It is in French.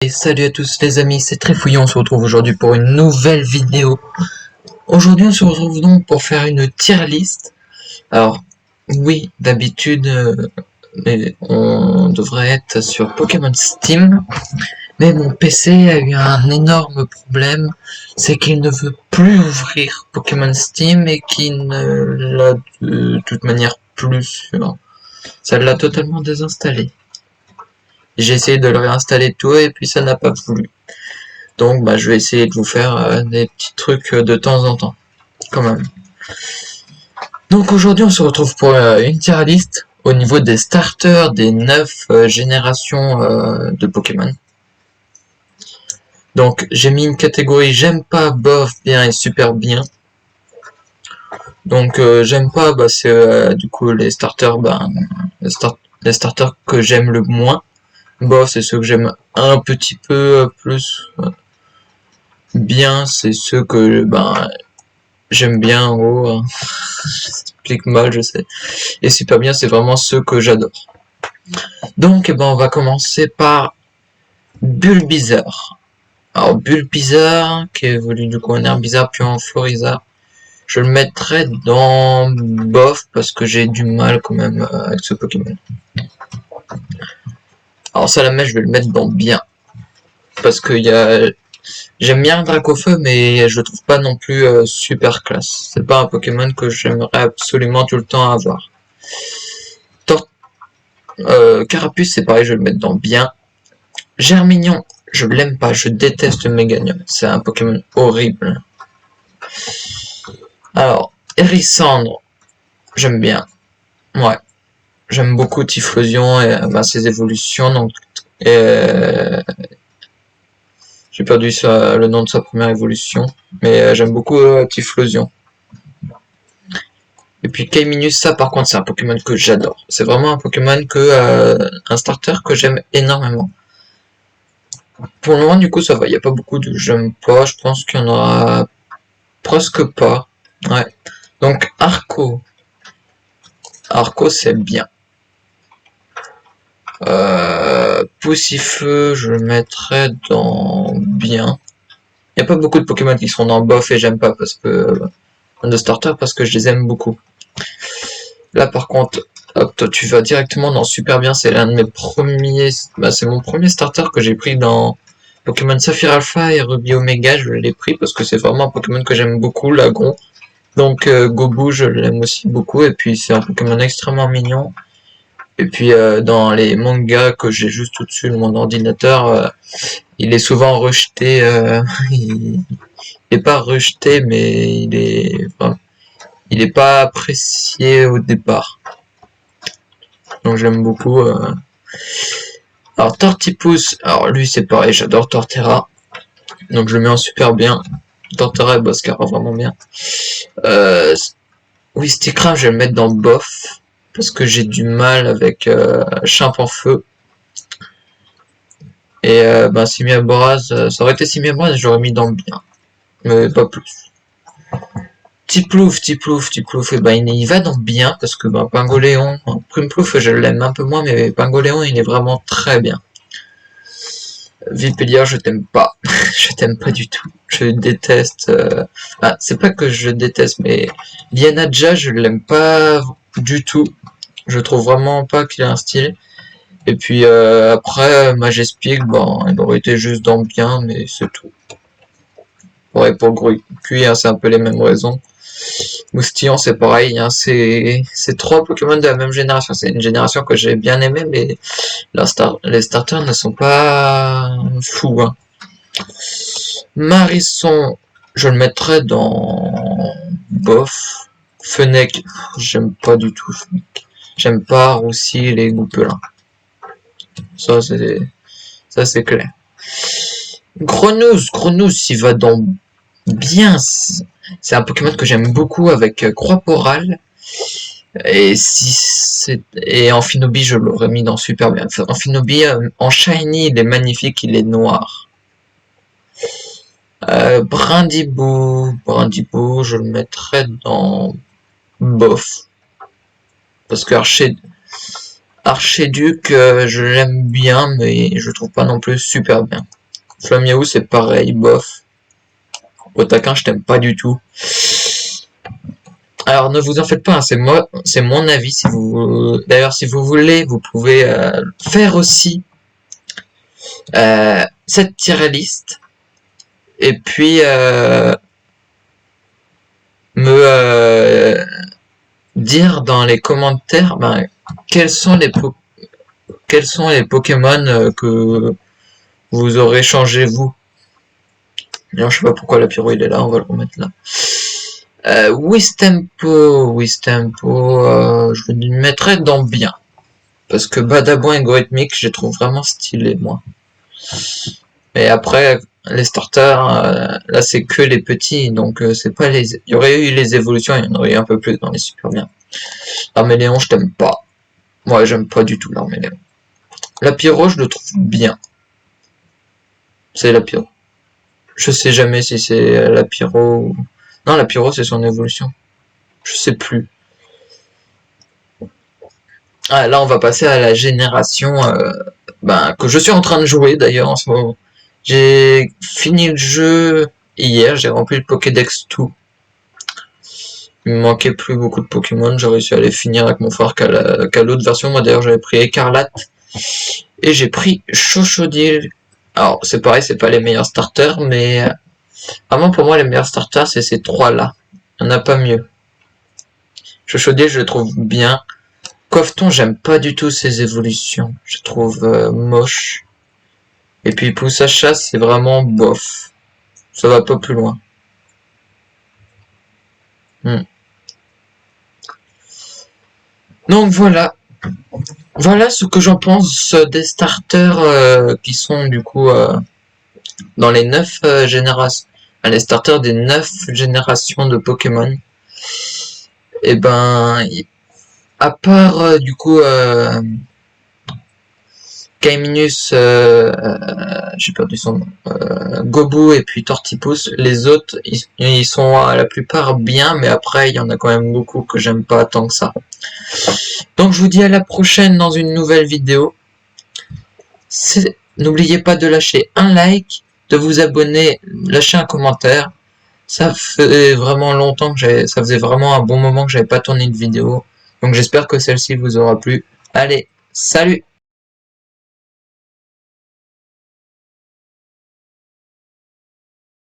Et salut à tous les amis, c'est Tréfouillon, on se retrouve aujourd'hui pour une nouvelle vidéo. Aujourd'hui on se retrouve donc pour faire une tier list. Alors oui, d'habitude on devrait être sur Pokémon Steam, mais mon PC a eu un énorme problème, c'est qu'il ne veut plus ouvrir Pokémon Steam et qu'il ne l'a de toute manière plus sur... Ça l'a totalement désinstallé. J'ai essayé de le réinstaller tout et puis ça n'a pas voulu. Donc je vais essayer de vous faire des petits trucs de temps en temps, quand même. Donc aujourd'hui on se retrouve pour une tier list au niveau des starters des 9 générations de Pokémon. Donc j'ai mis une catégorie j'aime pas, bof, bien et super bien. Donc j'aime pas, c'est du coup les starters, les starters que j'aime le moins. Bof, c'est ceux que j'aime un petit peu plus. Bien, c'est ceux que j'aime bien en gros. J'explique mal, je sais. Et super bien, c'est vraiment ceux que j'adore. Donc on va commencer par Bulbizarre. Alors Bulbizarre, qui évolue du coup en Herbizarre puis en Florizarre, je le mettrai dans bof parce que j'ai du mal quand même avec ce Pokémon. Alors Salamèche, je vais le mettre dans bien parce que j'aime bien Dracofeu, mais je le trouve pas non plus super classe. C'est pas un Pokémon que j'aimerais absolument tout le temps avoir. Carapuce, c'est pareil, je vais le mettre dans bien. Germignon, je l'aime pas, je déteste Méganium. C'est un Pokémon horrible. Alors, Hérissandre, j'aime bien. Ouais. J'aime beaucoup Typhlosion et ses évolutions. Donc, j'ai perdu le nom de sa première évolution. Mais j'aime beaucoup Typhlosion. Et puis Kaiminus, ça par contre c'est un Pokémon que j'adore. C'est vraiment un Pokémon un starter que j'aime énormément. Pour le moment du coup ça va, il n'y a pas beaucoup de j'aime pas, je pense qu'il y en aura presque pas. Ouais. Donc Arco. Arco c'est bien. Poussifeu, je le mettrais dans bien. Il n'y a pas beaucoup de Pokémon qui seront dans bof et j'aime pas parce que de starter parce que je les aime beaucoup. Là par contre, hop, toi tu vas directement dans super bien, c'est l'un de mes premiers, c'est mon premier starter que j'ai pris dans Pokémon Saphir Alpha et Ruby Omega, je l'ai pris parce que c'est vraiment un Pokémon que j'aime beaucoup, Lagron. Donc Gobu, je l'aime aussi beaucoup et puis c'est un Pokémon extrêmement mignon. Et puis dans les mangas que j'ai juste au-dessus de mon ordinateur, il est souvent rejeté, il est pas rejeté mais il est pas apprécié au départ. Donc j'aime beaucoup. Alors Tortipousse, alors lui c'est pareil, j'adore Torterra. Donc je le mets en super bien. Torterra et Boscara vraiment bien. Oui, Stickraft, je vais le mettre dans bof. Parce que j'ai du mal avec Chimp en feu. Et Simiaboraz, ça aurait été Simiaboraz, j'aurais mis dans bien. Mais pas plus. Tiplouf, et il va dans bien parce que Pingoléon, Primplouf je l'aime un peu moins, mais Pingoléon il est vraiment très bien. Vipédia, je t'aime pas. Je t'aime pas du tout. Je déteste. C'est pas que je déteste, mais Lianadja, je l'aime pas du tout. Je trouve vraiment pas qu'il a un style. Et puis après, Majespic, il aurait été juste dans bien, mais c'est tout. Ouais, pour Gruy, hein, c'est un peu les mêmes raisons. Moustillon, c'est pareil, hein, c'est 3 Pokémon de la même génération. C'est une génération que j'ai bien aimée, mais les starters ne sont pas fous. Hein. Marisson, je le mettrais dans bof. Fennec, j'aime pas du tout Fennec. J'aime pas Roussi les Goupelins. Ça c'est clair. Grenousse, il va dans bien. C'est un Pokémon que j'aime beaucoup avec Croix-Poral. Et Amphinobi, je l'aurais mis dans super bien. Amphinobi, en shiny, il est magnifique, il est noir. Brindibou, je le mettrais dans bof. Parce que Archiduc, je l'aime bien, mais je trouve pas non plus super bien. Flamiaou, c'est pareil, bof. Otaquin, je t'aime pas du tout. Alors ne vous en faites pas, hein, c'est mon avis. Si vous, d'ailleurs, si vous voulez, vous pouvez faire aussi cette tier list et puis me dire dans les commentaires quels sont les Pokémon que vous aurez changé vous. Alors, je sais pas pourquoi la pyro il est là, on va le remettre là. Wistempo, je le mettrais dans bien. Parce que Badabouin et Goetmik, je les trouve vraiment stylés, moi. Et après, les starters, là c'est que les petits, donc c'est pas les... Il y aurait eu les évolutions, il y en aurait eu un peu plus dans les super bien. L'Arméléon, je t'aime pas. Moi, j'aime pas du tout l'Arméléon. La pyro, je le trouve bien. C'est la pyro. Je sais jamais si c'est la pyro ou... Non, la pyro, c'est son évolution. Je sais plus. Ah, là, on va passer à la génération que je suis en train de jouer, d'ailleurs, en ce moment. J'ai fini le jeu hier, j'ai rempli le Pokédex tout. Il me manquait plus beaucoup de Pokémon, j'ai réussi à les finir avec mon frère qu'à l'autre version. Moi, d'ailleurs, j'avais pris Écarlate et j'ai pris Chochodile. Alors, c'est pareil, c'est pas les meilleurs starters, mais vraiment pour moi, les meilleurs starters, c'est ces trois-là. Il n'y en a pas mieux. Chochodile, je le trouve bien. Cofton, j'aime pas du tout ses évolutions. Je trouve moche. Et puis Poussacha, c'est vraiment bof. Ça va pas plus loin. Donc voilà. Voilà ce que j'en pense des starters qui sont du coup dans les 9 générations. Les starters des 9 générations de Pokémon. Et ben, à part du coup Kaiminus, j'ai perdu son nom, Gobu et puis Tortipus, les autres ils sont à la plupart bien, mais après il y en a quand même beaucoup que j'aime pas tant que ça. Donc je vous dis à la prochaine dans une nouvelle vidéo. N'oubliez pas de lâcher un like, de vous abonner, lâcher un commentaire. Ça fait vraiment longtemps que ça faisait vraiment un bon moment que j'avais pas tourné de vidéo. Donc j'espère que celle-ci vous aura plu. Allez, salut!